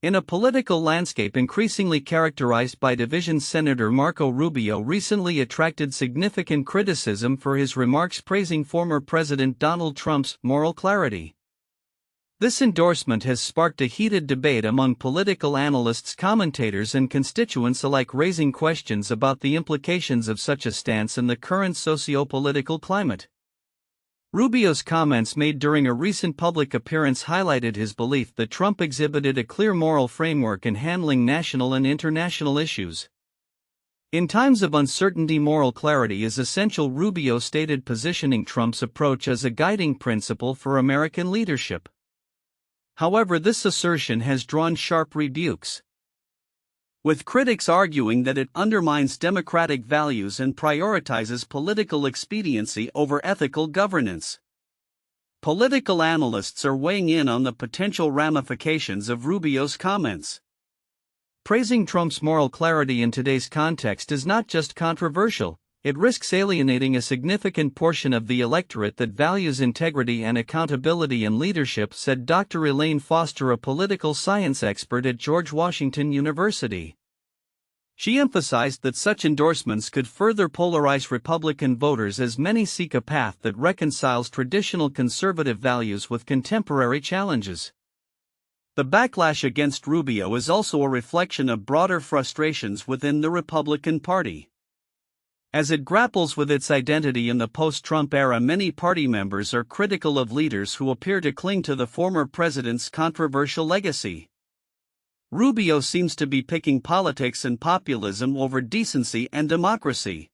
In a political landscape increasingly characterized by division, Senator Marco Rubio recently attracted significant criticism for his remarks praising former President Donald Trump's moral clarity. This endorsement has sparked a heated debate among political analysts, commentators, and constituents alike, raising questions about the implications of such a stance in the current socio-political climate. Rubio's comments made during a recent public appearance highlighted his belief that Trump exhibited a clear moral framework in handling national and international issues. In times of uncertainty, moral clarity is essential, Rubio stated, positioning Trump's approach as a guiding principle for American leadership. However, this assertion has drawn sharp rebukes, with critics arguing that it undermines democratic values and prioritizes political expediency over ethical governance. Political analysts are weighing in on the potential ramifications of Rubio's comments. Praising Trump's moral clarity in today's context is not just controversial, it risks alienating a significant portion of the electorate that values integrity and accountability in leadership, said Dr. Elaine Foster, a political science expert at George Washington University. She emphasized that such endorsements could further polarize Republican voters, as many seek a path that reconciles traditional conservative values with contemporary challenges. The backlash against Rubio is also a reflection of broader frustrations within the Republican Party. As it grapples with its identity in the post-Trump era, many party members are critical of leaders who appear to cling to the former president's controversial legacy. Rubio seems to be picking politics and populism over decency and democracy,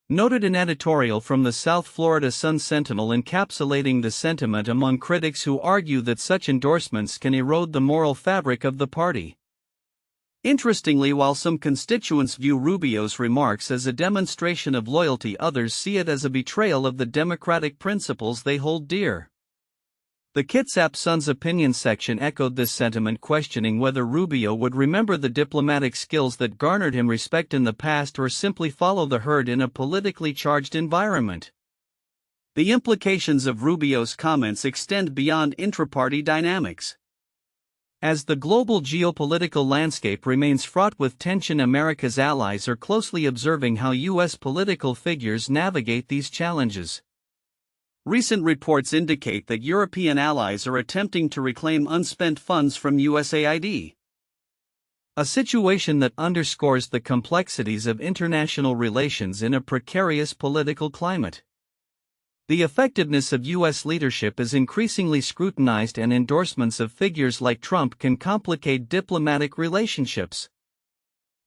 noted an editorial from the South Florida Sun-Sentinel, encapsulating the sentiment among critics who argue that such endorsements can erode the moral fabric of the party. Interestingly, while some constituents view Rubio's remarks as a demonstration of loyalty, others see it as a betrayal of the democratic principles they hold dear. The Kitsap Sun's opinion section echoed this sentiment, questioning whether Rubio would remember the diplomatic skills that garnered him respect in the past or simply follow the herd in a politically charged environment. The implications of Rubio's comments extend beyond intra-party dynamics. As the global geopolitical landscape remains fraught with tension, America's allies are closely observing how U.S. political figures navigate these challenges. Recent reports indicate that European allies are attempting to reclaim unspent funds from USAID, a situation that underscores the complexities of international relations in a precarious political climate. The effectiveness of U.S. leadership is increasingly scrutinized, and endorsements of figures like Trump can complicate diplomatic relationships.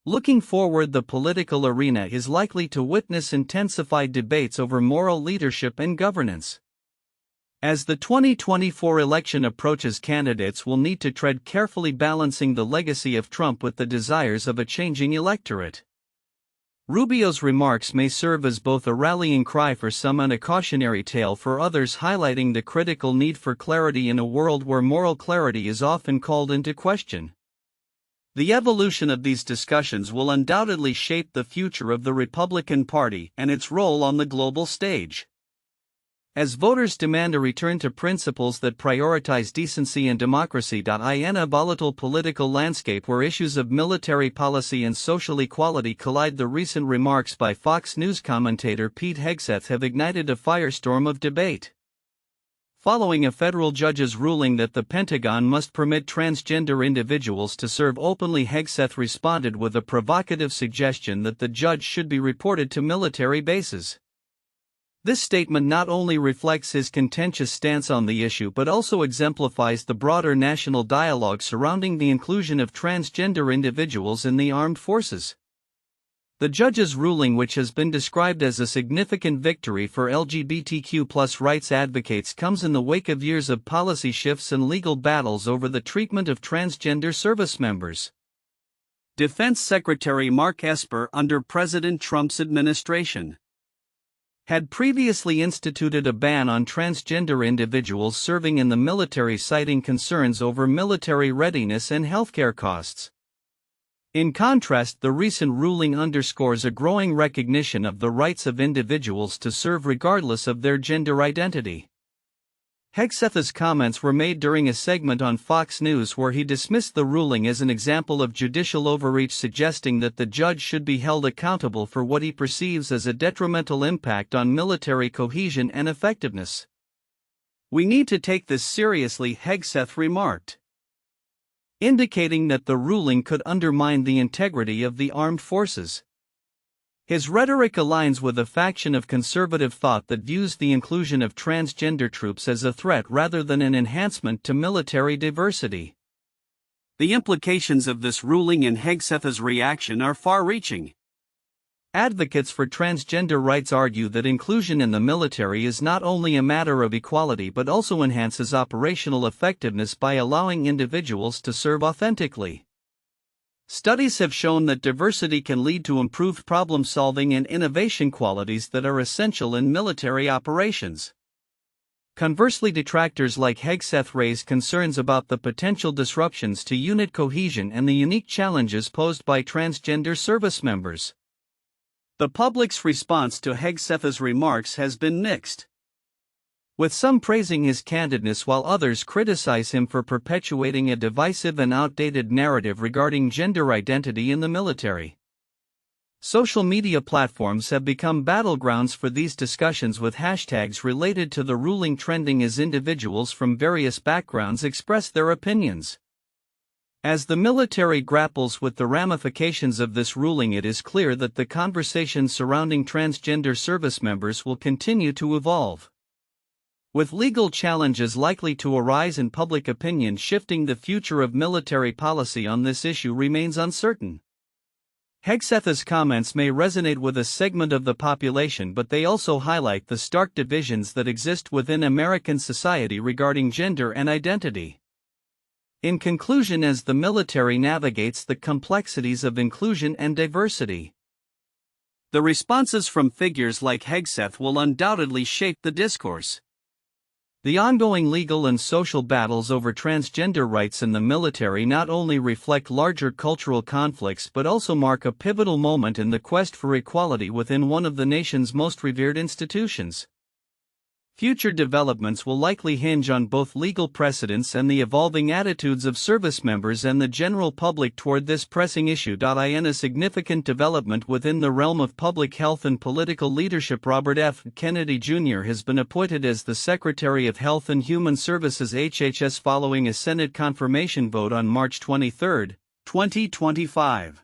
Looking forward, the political arena is likely to witness intensified debates over moral leadership and governance. As the 2024 election approaches, candidates will need to tread carefully, balancing the legacy of Trump with the desires of a changing electorate. Rubio's remarks may serve as both a rallying cry for some and a cautionary tale for others, highlighting the critical need for clarity in a world where moral clarity is often called into question. The evolution of these discussions will undoubtedly shape the future of the Republican Party and its role on the global stage. As voters demand a return to principles that prioritize decency and democracy, in a volatile political landscape where issues of military policy and social equality collide, the recent remarks by Fox News commentator Pete Hegseth have ignited a firestorm of debate. Following a federal judge's ruling that the Pentagon must permit transgender individuals to serve openly, Hegseth responded with a provocative suggestion that the judge should be reported to military bases. This statement not only reflects his contentious stance on the issue but also exemplifies the broader national dialogue surrounding the inclusion of transgender individuals in the armed forces. The judge's ruling, which has been described as a significant victory for LGBTQ+ rights advocates, comes in the wake of years of policy shifts and legal battles over the treatment of transgender service members. Defense Secretary Mark Esper, under President Trump's administration, had previously instituted a ban on transgender individuals serving in the military, citing concerns over military readiness and healthcare costs. In contrast, the recent ruling underscores a growing recognition of the rights of individuals to serve regardless of their gender identity. Hegseth's comments were made during a segment on Fox News where he dismissed the ruling as an example of judicial overreach, suggesting that the judge should be held accountable for what he perceives as a detrimental impact on military cohesion and effectiveness. "We need to take this seriously," Hegseth remarked, indicating that the ruling could undermine the integrity of the armed forces. His rhetoric aligns with a faction of conservative thought that views the inclusion of transgender troops as a threat rather than an enhancement to military diversity. The implications of this ruling and Hegseth's reaction are far-reaching. Advocates for transgender rights argue that inclusion in the military is not only a matter of equality but also enhances operational effectiveness by allowing individuals to serve authentically. Studies have shown that diversity can lead to improved problem-solving and innovation qualities that are essential in military operations. Conversely, detractors like Hegseth raise concerns about the potential disruptions to unit cohesion and the unique challenges posed by transgender service members. The public's response to Hegseth's remarks has been mixed, with some praising his candidness while others criticize him for perpetuating a divisive and outdated narrative regarding gender identity in the military. Social media platforms have become battlegrounds for these discussions, with hashtags related to the ruling trending as individuals from various backgrounds express their opinions. As the military grapples with the ramifications of this ruling, it is clear that the conversation surrounding transgender service members will continue to evolve, with legal challenges likely to arise and public opinion shifting. The future of military policy on this issue remains uncertain. Hegseth's comments may resonate with a segment of the population, but they also highlight the stark divisions that exist within American society regarding gender and identity. In conclusion, as the military navigates the complexities of inclusion and diversity, the responses from figures like Hegseth will undoubtedly shape the discourse. The ongoing legal and social battles over transgender rights in the military not only reflect larger cultural conflicts but also mark a pivotal moment in the quest for equality within one of the nation's most revered institutions. Future developments will likely hinge on both legal precedents and the evolving attitudes of service members and the general public toward this pressing issue. In a significant development within the realm of public health and political leadership, Robert F. Kennedy Jr. has been appointed as the Secretary of Health and Human Services (HHS) following a Senate confirmation vote on March 23, 2025.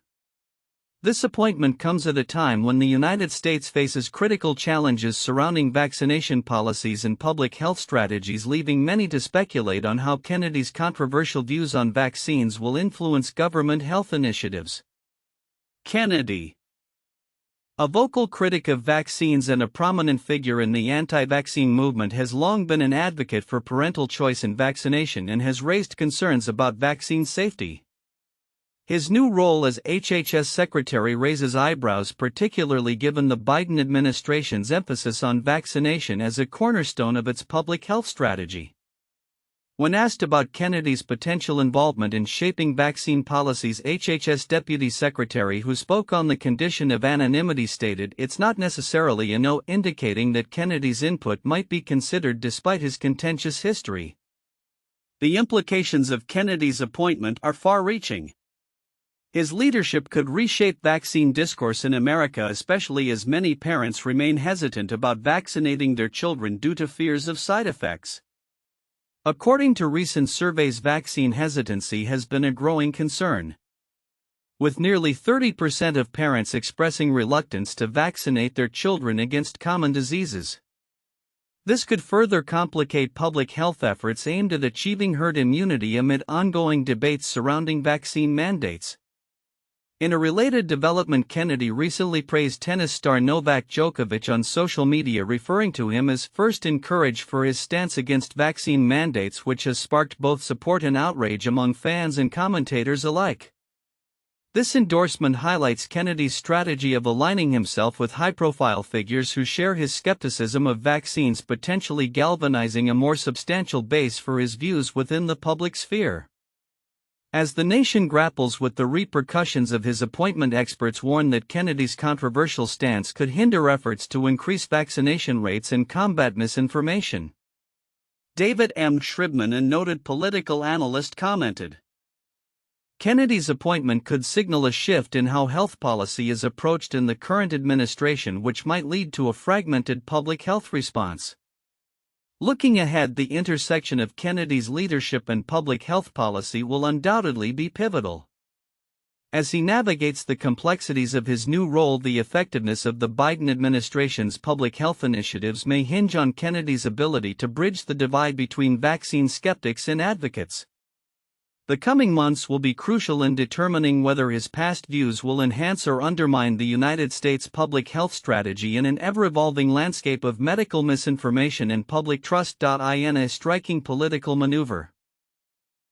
This appointment comes at a time when the United States faces critical challenges surrounding vaccination policies and public health strategies, leaving many to speculate on how Kennedy's controversial views on vaccines will influence government health initiatives. Kennedy, a vocal critic of vaccines and a prominent figure in the anti-vaccine movement, has long been an advocate for parental choice in vaccination and has raised concerns about vaccine safety. His new role as HHS Secretary raises eyebrows, particularly given the Biden administration's emphasis on vaccination as a cornerstone of its public health strategy. When asked about Kennedy's potential involvement in shaping vaccine policies, HHS Deputy Secretary, who spoke on the condition of anonymity, stated, "It's not necessarily a no," indicating that Kennedy's input might be considered despite his contentious history. The implications of Kennedy's appointment are far-reaching. His leadership could reshape vaccine discourse in America, especially as many parents remain hesitant about vaccinating their children due to fears of side effects. According to recent surveys, vaccine hesitancy has been a growing concern, with nearly 30% of parents expressing reluctance to vaccinate their children against common diseases. This could further complicate public health efforts aimed at achieving herd immunity amid ongoing debates surrounding vaccine mandates. In a related development, Kennedy recently praised tennis star Novak Djokovic on social media, referring to him as first in courage for his stance against vaccine mandates, which has sparked both support and outrage among fans and commentators alike. This endorsement highlights Kennedy's strategy of aligning himself with high-profile figures who share his skepticism of vaccines, potentially galvanizing a more substantial base for his views within the public sphere. As the nation grapples with the repercussions of his appointment, experts warn that Kennedy's controversial stance could hinder efforts to increase vaccination rates and combat misinformation. David M. Shribman, a noted political analyst, commented. Kennedy's appointment could signal a shift in how health policy is approached in the current administration, which might lead to a fragmented public health response. Looking ahead, the intersection of Kennedy's leadership and public health policy will undoubtedly be pivotal. As he navigates the complexities of his new role, the effectiveness of the Biden administration's public health initiatives may hinge on Kennedy's ability to bridge the divide between vaccine skeptics and advocates. The coming months will be crucial in determining whether his past views will enhance or undermine the United States public health strategy in an ever-evolving landscape of medical misinformation and public trust. In a striking political maneuver,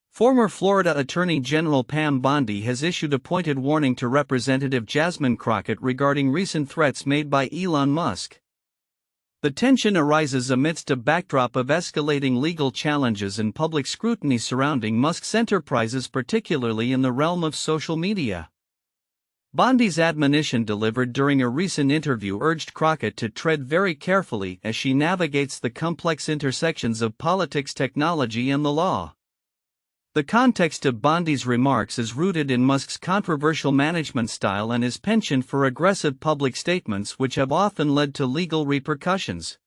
former Florida Attorney General Pam Bondi has issued a pointed warning to Representative Jasmine Crockett regarding recent threats made by Elon Musk. The tension arises amidst a backdrop of escalating legal challenges and public scrutiny surrounding Musk's enterprises, particularly in the realm of social media. Bondi's admonition, delivered during a recent interview, urged Crockett to tread very carefully as she navigates the complex intersections of politics, technology, and the law. The context of Bondi's remarks is rooted in Musk's controversial management style and his penchant for aggressive public statements, which have often led to legal repercussions.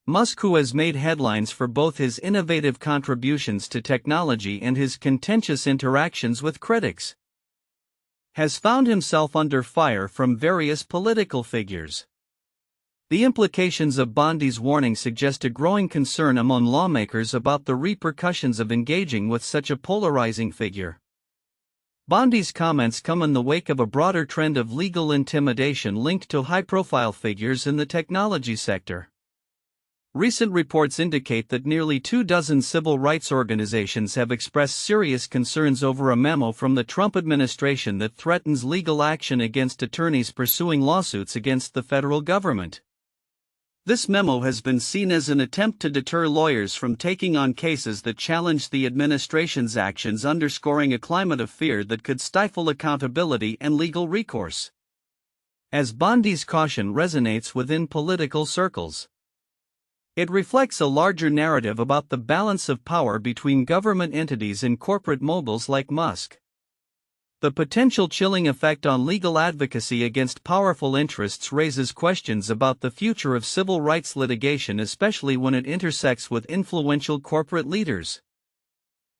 Musk, who has made headlines for both his innovative contributions to technology and his contentious interactions with critics, has found himself under fire from various political figures. The implications of Bondi's warning suggest a growing concern among lawmakers about the repercussions of engaging with such a polarizing figure. Bondi's comments come in the wake of a broader trend of legal intimidation linked to high-profile figures in the technology sector. Recent reports indicate that nearly 24 civil rights organizations have expressed serious concerns over a memo from the Trump administration that threatens legal action against attorneys pursuing lawsuits against the federal government. This memo has been seen as an attempt to deter lawyers from taking on cases that challenge the administration's actions, underscoring a climate of fear that could stifle accountability and legal recourse. As Bondi's caution resonates within political circles, it reflects a larger narrative about the balance of power between government entities and corporate moguls like Musk. The potential chilling effect on legal advocacy against powerful interests raises questions about the future of civil rights litigation, especially when it intersects with influential corporate leaders.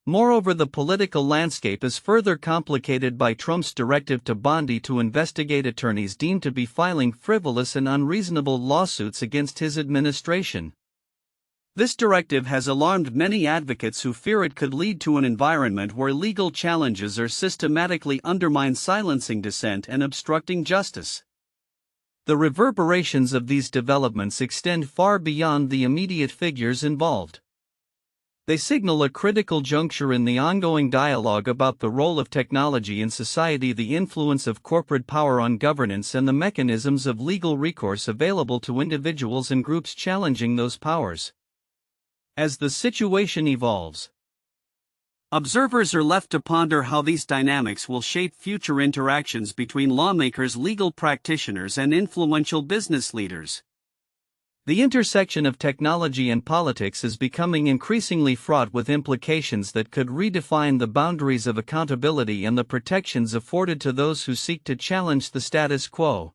Moreover, the political landscape is further complicated by Trump's directive to Bondi to investigate attorneys deemed to be filing frivolous and unreasonable lawsuits against his administration. This directive has alarmed many advocates who fear it could lead to an environment where legal challenges are systematically undermined, silencing dissent and obstructing justice. The reverberations of these developments extend far beyond the immediate figures involved. They signal a critical juncture in the ongoing dialogue about the role of technology in society, the influence of corporate power on governance, and the mechanisms of legal recourse available to individuals and groups challenging those powers. As the situation evolves, observers are left to ponder how these dynamics will shape future interactions between lawmakers, legal practitioners, and influential business leaders. The intersection of technology and politics is becoming increasingly fraught with implications that could redefine the boundaries of accountability and the protections afforded to those who seek to challenge the status quo.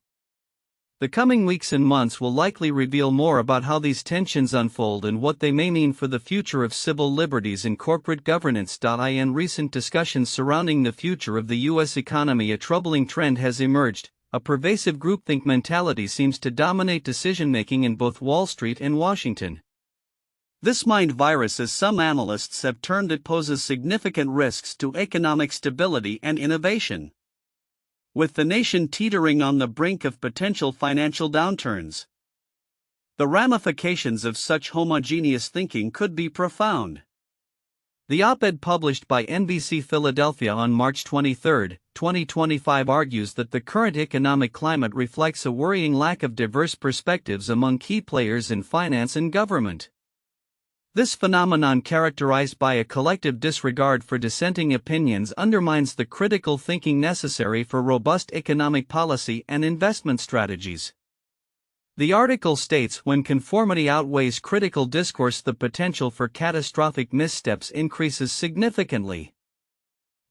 The coming weeks and months will likely reveal more about how these tensions unfold and what they may mean for the future of civil liberties and corporate governance. In recent discussions surrounding the future of the U.S. economy, a troubling trend has emerged. A pervasive groupthink mentality seems to dominate decision-making in both Wall Street and Washington. This mind virus, as some analysts have termed it, poses significant risks to economic stability and innovation, with the nation teetering on the brink of potential financial downturns. The ramifications of such homogeneous thinking could be profound. The op-ed published by NBC Philadelphia on March 23, 2025 argues that the current economic climate reflects a worrying lack of diverse perspectives among key players in finance and government. This phenomenon, characterized by a collective disregard for dissenting opinions, undermines the critical thinking necessary for robust economic policy and investment strategies. The article states when conformity outweighs critical discourse, the potential for catastrophic missteps increases significantly.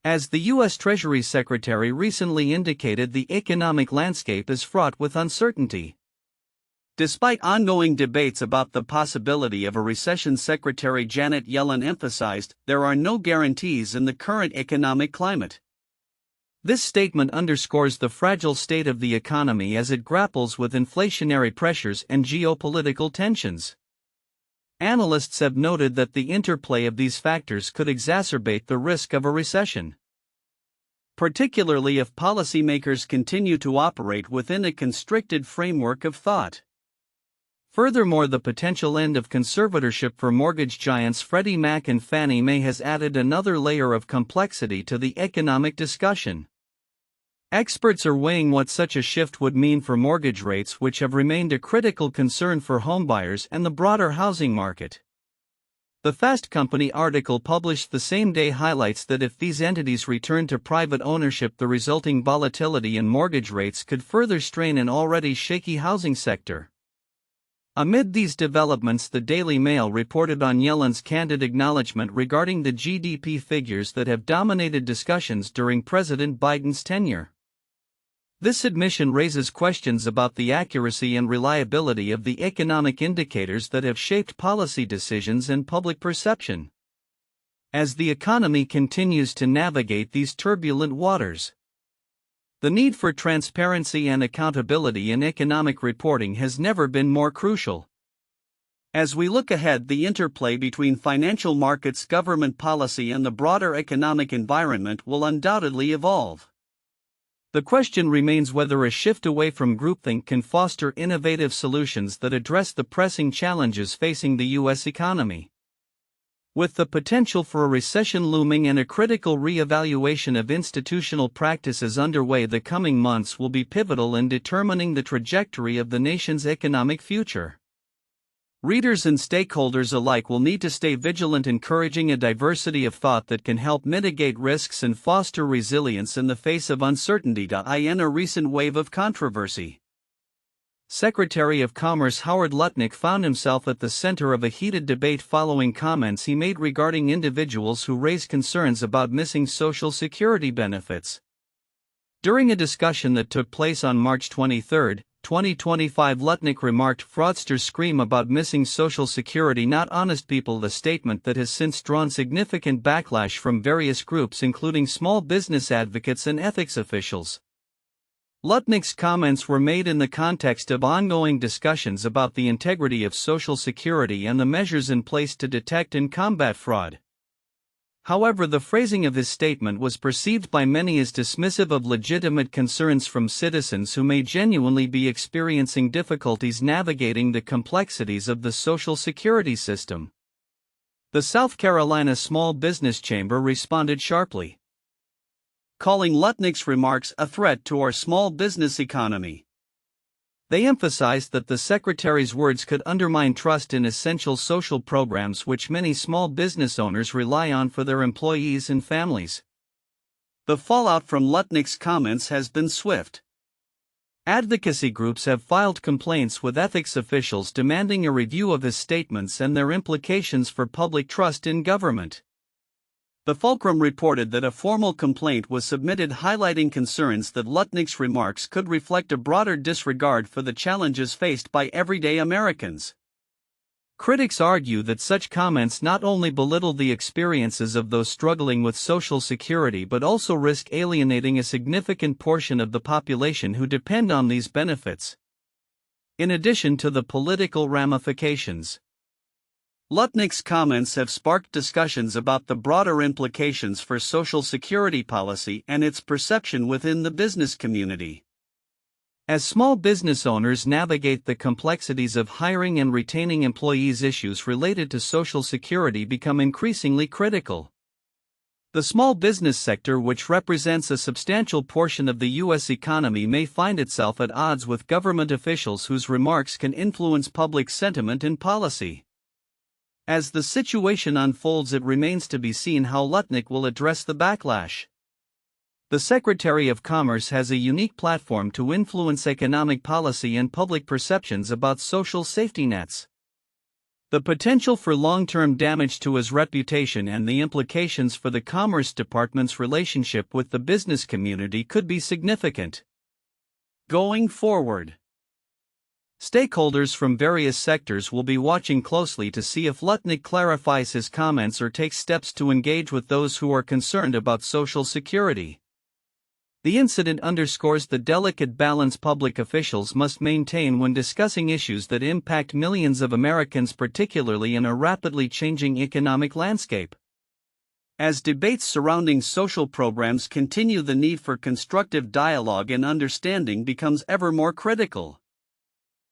As the U.S. Treasury Secretary recently indicated, the economic landscape is fraught with uncertainty. Despite ongoing debates about the possibility of a recession, Secretary Janet Yellen emphasized there are no guarantees in the current economic climate. This statement underscores the fragile state of the economy as it grapples with inflationary pressures and geopolitical tensions. Analysts have noted that the interplay of these factors could exacerbate the risk of a recession, particularly if policymakers continue to operate within a constricted framework of thought. Furthermore, the potential end of conservatorship for mortgage giants Freddie Mac and Fannie Mae has added another layer of complexity to the economic discussion. Experts are weighing what such a shift would mean for mortgage rates, which have remained a critical concern for homebuyers and the broader housing market. The Fast Company article published the same day highlights that if these entities return to private ownership, the resulting volatility in mortgage rates could further strain an already shaky housing sector. Amid these developments, the Daily Mail reported on Yellen's candid acknowledgement regarding the GDP figures that have dominated discussions during President Biden's tenure. This admission raises questions about the accuracy and reliability of the economic indicators that have shaped policy decisions and public perception. As the economy continues to navigate these turbulent waters, the need for transparency and accountability in economic reporting has never been more crucial. As we look ahead, the interplay between financial markets, government policy, and the broader economic environment will undoubtedly evolve. The question remains whether a shift away from groupthink can foster innovative solutions that address the pressing challenges facing the U.S. economy. With the potential for a recession looming and a critical re-evaluation of institutional practices underway, the coming months will be pivotal in determining the trajectory of the nation's economic future. Readers and stakeholders alike will need to stay vigilant, encouraging a diversity of thought that can help mitigate risks and foster resilience in the face of uncertainty. In a recent wave of controversy, Secretary of Commerce Howard Lutnick found himself at the center of a heated debate following comments he made regarding individuals who raise concerns about missing Social Security benefits. During a discussion that took place on March 23, 2025, Lutnick remarked, "Fraudsters scream about missing Social Security, not honest people," a statement that has since drawn significant backlash from various groups including small business advocates and ethics officials. Lutnick's comments were made in the context of ongoing discussions about the integrity of Social Security and the measures in place to detect and combat fraud. However, the phrasing of his statement was perceived by many as dismissive of legitimate concerns from citizens who may genuinely be experiencing difficulties navigating the complexities of the Social Security system. The South Carolina Small Business Chamber responded sharply, calling Lutnick's remarks a threat to our small business economy. They emphasized that the Secretary's words could undermine trust in essential social programs which many small business owners rely on for their employees and families. The fallout from Lutnick's comments has been swift. Advocacy groups have filed complaints with ethics officials demanding a review of his statements and their implications for public trust in government. The Fulcrum reported that a formal complaint was submitted highlighting concerns that Lutnick's remarks could reflect a broader disregard for the challenges faced by everyday Americans. Critics argue that such comments not only belittle the experiences of those struggling with Social Security but also risk alienating a significant portion of the population who depend on these benefits. In addition to the political ramifications, Lutnick's comments have sparked discussions about the broader implications for Social Security policy and its perception within the business community. As small business owners navigate the complexities of hiring and retaining employees, issues related to Social Security become increasingly critical. The small business sector, which represents a substantial portion of the U.S. economy, may find itself at odds with government officials whose remarks can influence public sentiment and policy. As the situation unfolds, it remains to be seen how Lutnick will address the backlash. The Secretary of Commerce has a unique platform to influence economic policy and public perceptions about social safety nets. The potential for long-term damage to his reputation and the implications for the Commerce Department's relationship with the business community could be significant. Going forward, stakeholders from various sectors will be watching closely to see if Lutnick clarifies his comments or takes steps to engage with those who are concerned about social security. The incident underscores the delicate balance public officials must maintain when discussing issues that impact millions of Americans, particularly in a rapidly changing economic landscape. As debates surrounding social programs continue, the need for constructive dialogue and understanding becomes ever more critical.